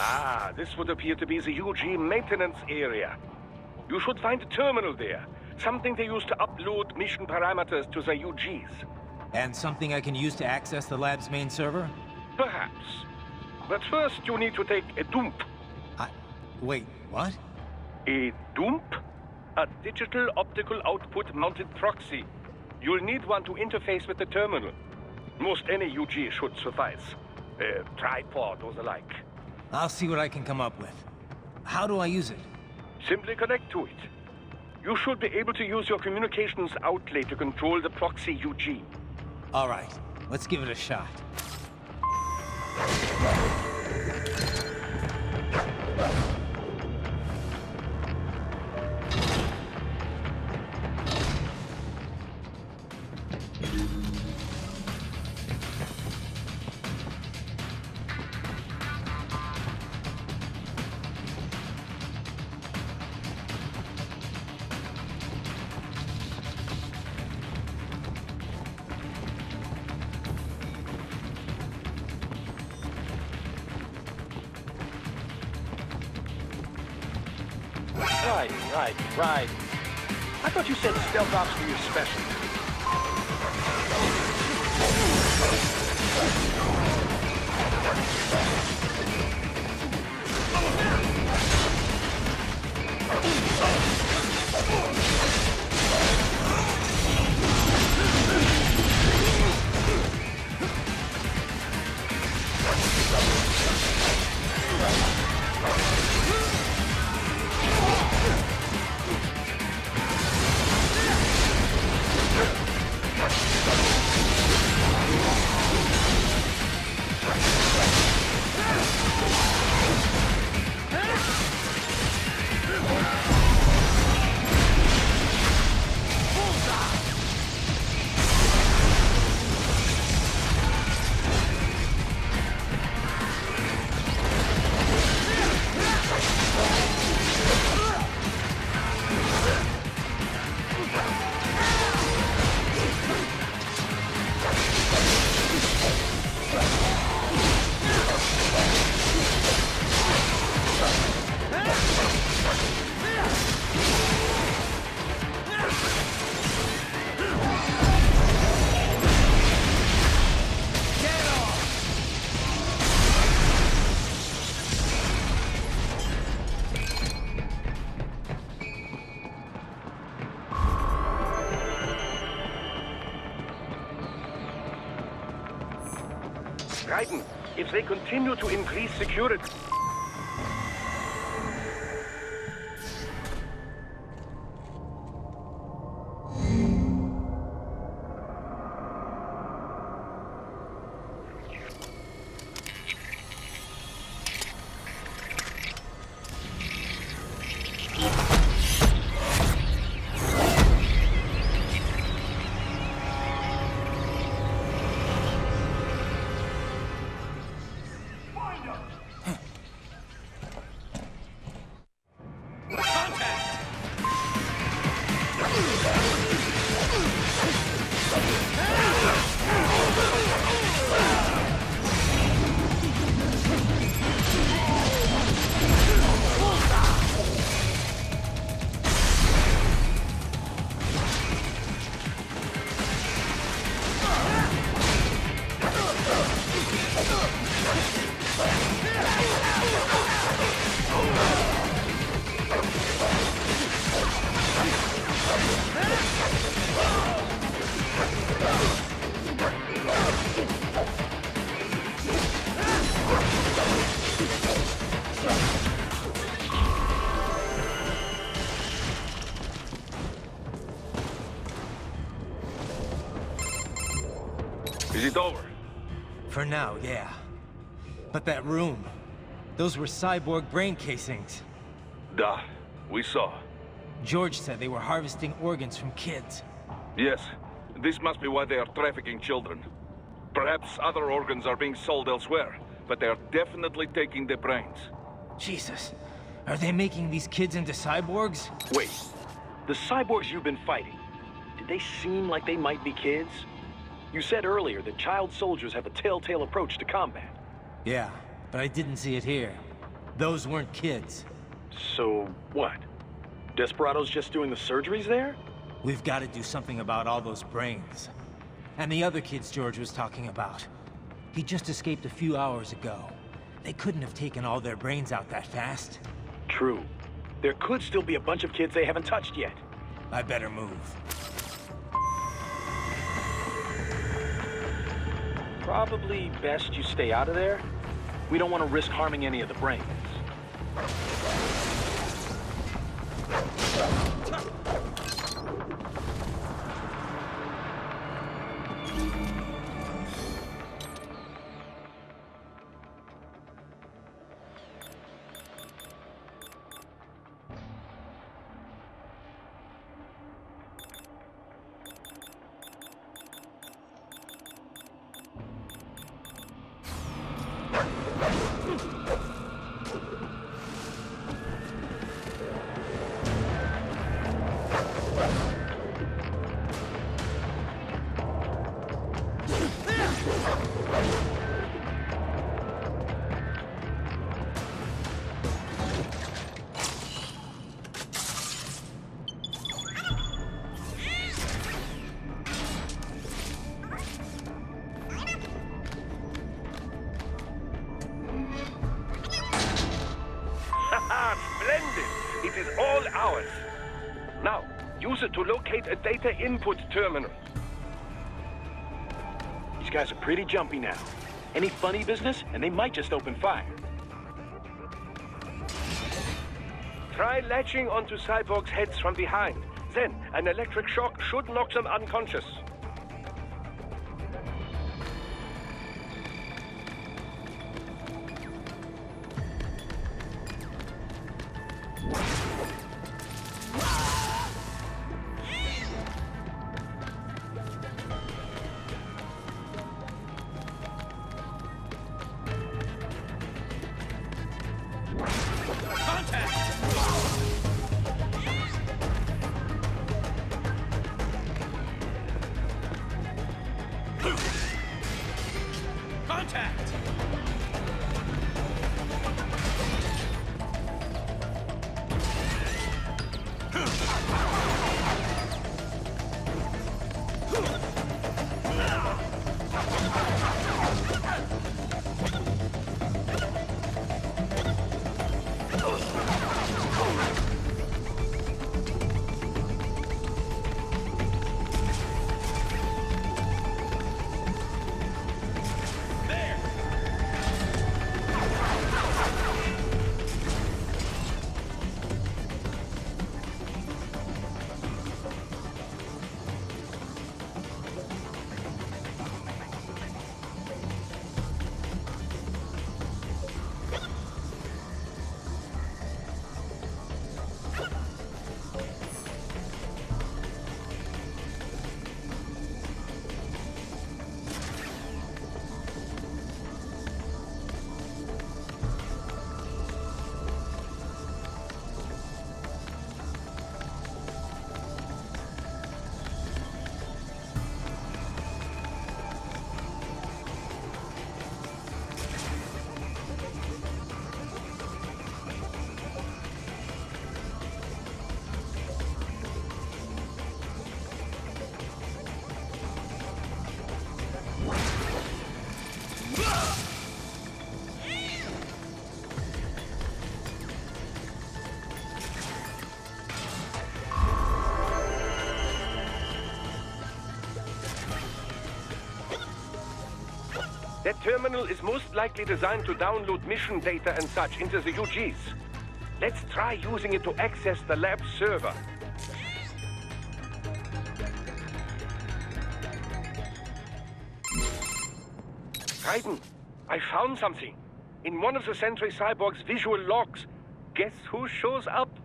Ah, this would appear to be the UG maintenance area. You should find a terminal there. Something they use to upload mission parameters to the UGs. And something I can use to access the lab's main server? Perhaps. But first you need to take a dump. Wait, what? A dump? A digital optical output mounted proxy. You'll need one to interface with the terminal. Most any UG should suffice. A tripod or the like. I'll see what I can come up with. How do I use it? Simply connect to it. You should be able to use your communications outlet to control the proxy UG. All right, let's give it a shot. Right. I thought you said stealth ops were your specialty. Raiden, if they continue to increase security... Is it over? For now, yeah. But that room, those were cyborg brain casings. Duh, we saw. George said they were harvesting organs from kids. Yes, this must be why they are trafficking children. Perhaps other organs are being sold elsewhere, but they are definitely taking their brains. Jesus, are they making these kids into cyborgs? Wait, the cyborgs you've been fighting, did they seem like they might be kids? You said earlier that child soldiers have a telltale approach to combat. Yeah, but I didn't see it here. Those weren't kids. So, what? Desperados just doing the surgeries there? We've got to do something about all those brains. And the other kids George was talking about. He just escaped a few hours ago. They couldn't have taken all their brains out that fast. True. There could still be a bunch of kids they haven't touched yet. I better move. Probably best you stay out of there. We don't want to risk harming any of the brains. Splendid! It is all ours. Now, use it to locate a data input terminal. These guys are pretty jumpy now. Any funny business, and they might just open fire. Try latching onto cyborgs' heads from behind. Then, an electric shock should knock them unconscious. That terminal is most likely designed to download mission data and such into the UGs. Let's try using it to access the lab server. Raiden, I found something. In one of the Sentry Cyborg's visual logs. Guess who shows up?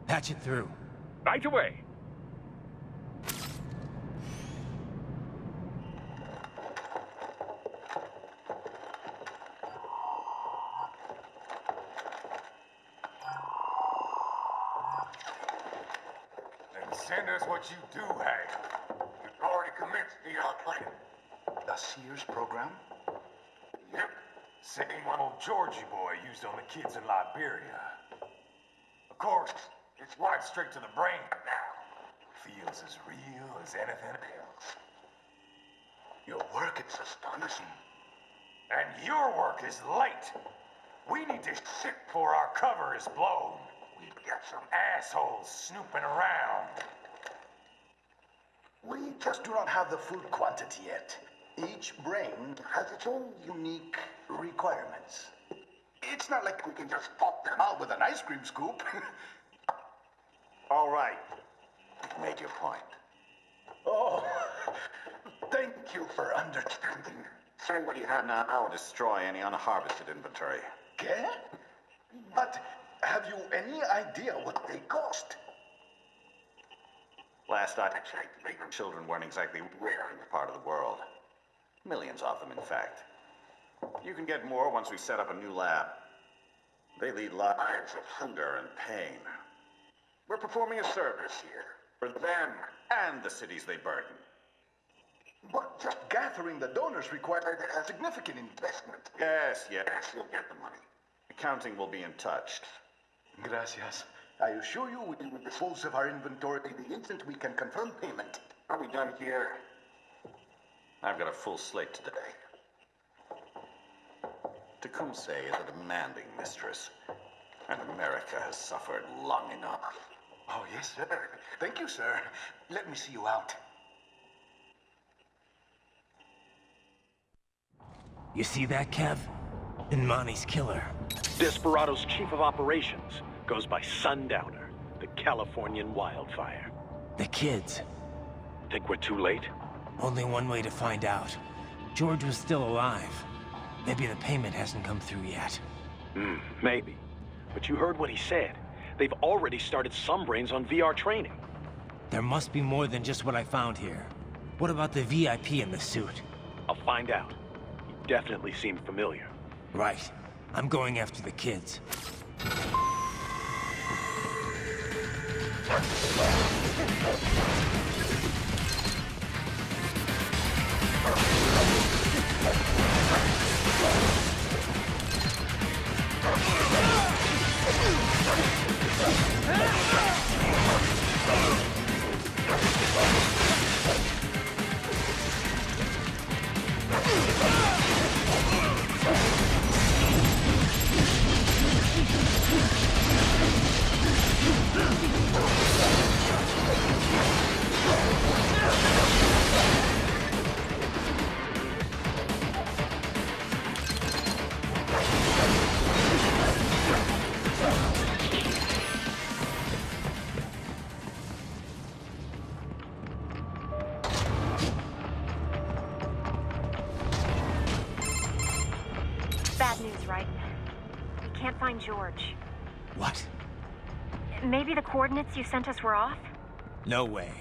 Patch it through. Right away. Send us what you do have. We've already commenced the plan. The Sears program? Yep. Same old Georgie boy used on the kids in Liberia. Of course, it's right straight to the brain now. Feels as real as anything else. Your work is astonishing. And your work is late. We need to ship before our cover is blown. We've got some assholes snooping around. We just do not have the full quantity yet. Each brain has its own unique requirements. It's not like we can just pop them out with an ice cream scoop. All right. You've made your point. Oh, thank you for understanding. Say what you have now. Destroy any unharvested inventory. Okay? But have you any idea what they cost? Last I checked, children weren't exactly rare in the part of the world. Millions of them, in fact. You can get more once we set up a new lab. They lead lives of hunger and pain. We're performing a service here for them and the cities they burden. But just gathering the donors required a significant investment. Yes, you'll get the money. Accounting will be in touch. Gracias. I assure you we will dispose of our inventory the instant we can confirm payment. Are we done here? I've got a full slate today. Tecumseh is a demanding mistress, and America has suffered long enough. Oh, yes, sir. Thank you, sir. Let me see you out. You see that, Kev? Imani's killer. Desperado's chief of operations goes by Sundowner, the Californian wildfire. The kids. Think we're too late? Only one way to find out. George was still alive. Maybe the payment hasn't come through yet. Maybe. But you heard what he said. They've already started some brains on VR training. There must be more than just what I found here. What about the VIP in the suit? I'll find out. He definitely seemed familiar. Right. I'm going after the kids. Bad news, right? We can't find George. What? Maybe the coordinates you sent us were off? No way.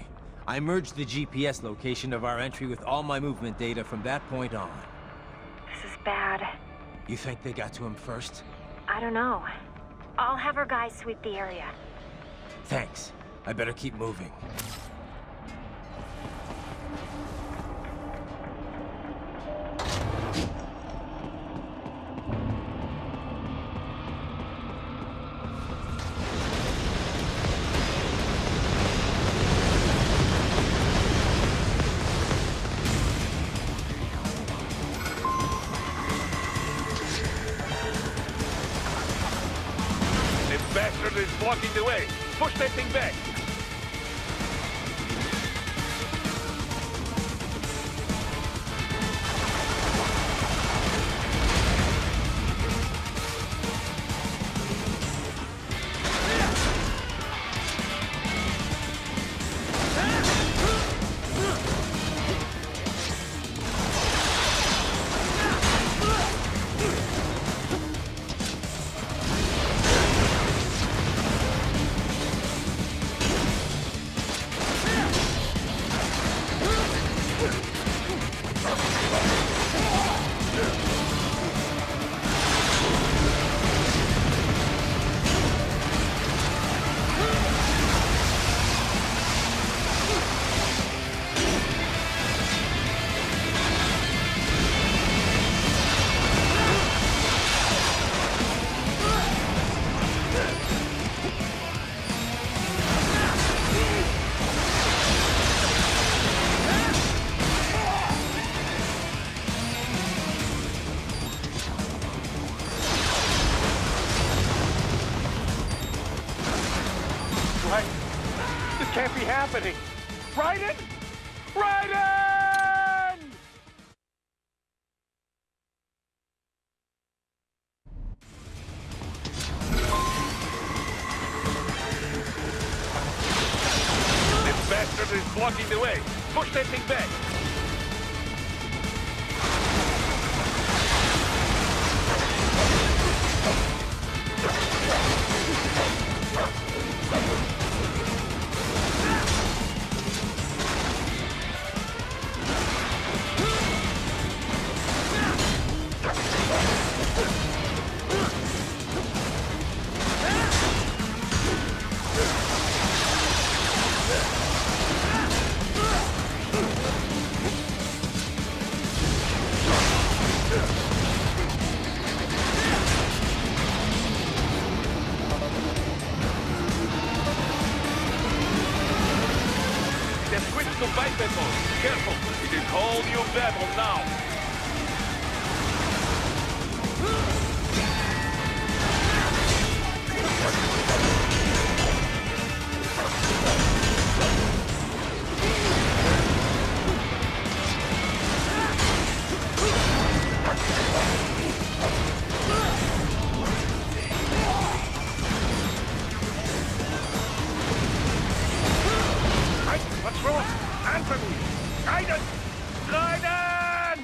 I merged the GPS location of our entry with all my movement data from that point on. This is bad. You think they got to him first? I don't know. I'll have our guys sweep the area. Thanks. I better keep moving. Bastard is blocking the way. Push that thing back. This can't be happening. Raiden? Raiden! This bastard is blocking the way. Push that thing back. Careful, it is whole new battle now. What's wrong? Answer me! Raiden! Raiden!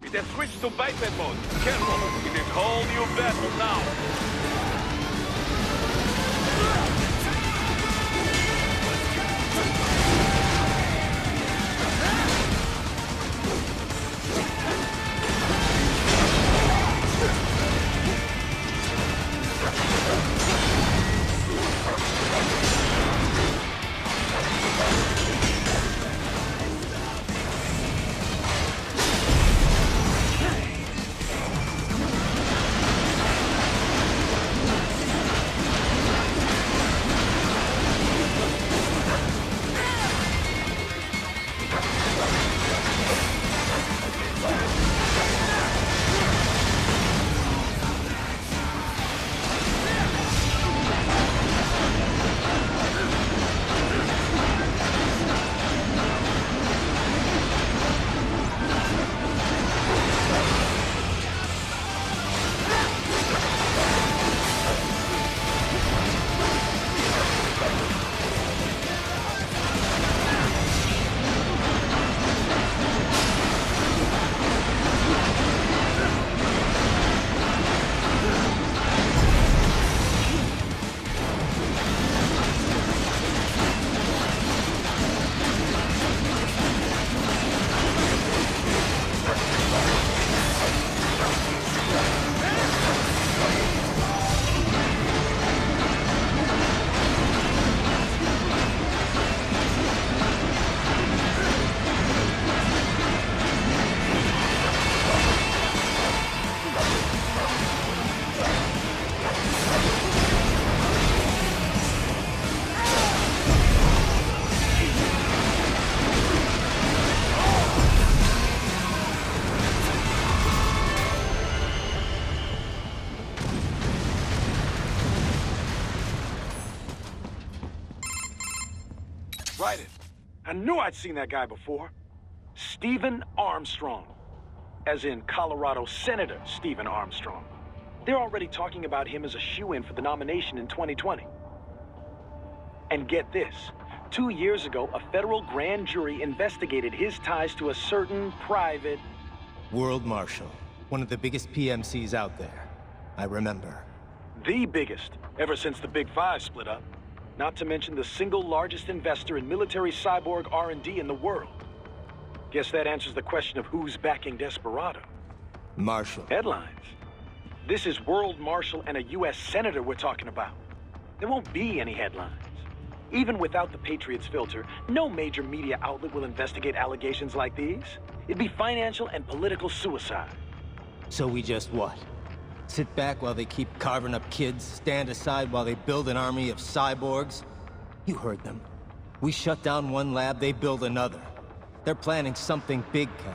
It has switched to biped mode. Careful, it is whole new battle now. Raiden. I knew I'd seen that guy before. Stephen Armstrong. As in Colorado Senator Stephen Armstrong. They're already talking about him as a shoo-in for the nomination in 2020. And get this. 2 years ago, a federal grand jury investigated his ties to a certain private... World Marshal. One of the biggest PMCs out there. I remember. The biggest, ever since the Big Five split up. Not to mention the single largest investor in military cyborg R&D in the world. Guess that answers the question of who's backing Desperado. Marshal. Headlines. This is World Marshal and a U.S. Senator we're talking about. There won't be any headlines. Even without the Patriots filter, no major media outlet will investigate allegations like these. It'd be financial and political suicide. So we just what? Sit back while they keep carving up kids, stand aside while they build an army of cyborgs? You heard them. We shut down one lab, they build another. They're planning something big, Kev.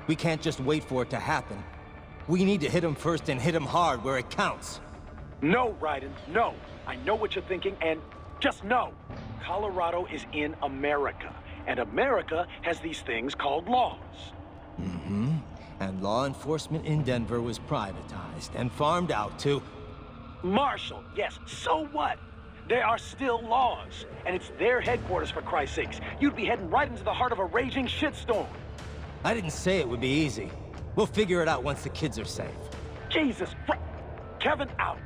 We can't just wait for it to happen. We need to hit him first and hit him hard where it counts. No, Raiden, no. I know what you're thinking, and just know. Colorado is in America, and America has these things called laws. Mm-hmm. And law enforcement in Denver was privatized and farmed out to... Marshall, yes, so what? There are still laws, and it's their headquarters, for Christ's sakes. You'd be heading right into the heart of a raging shitstorm. I didn't say it would be easy. We'll figure it out once the kids are safe. Jesus Christ. Kevin, out.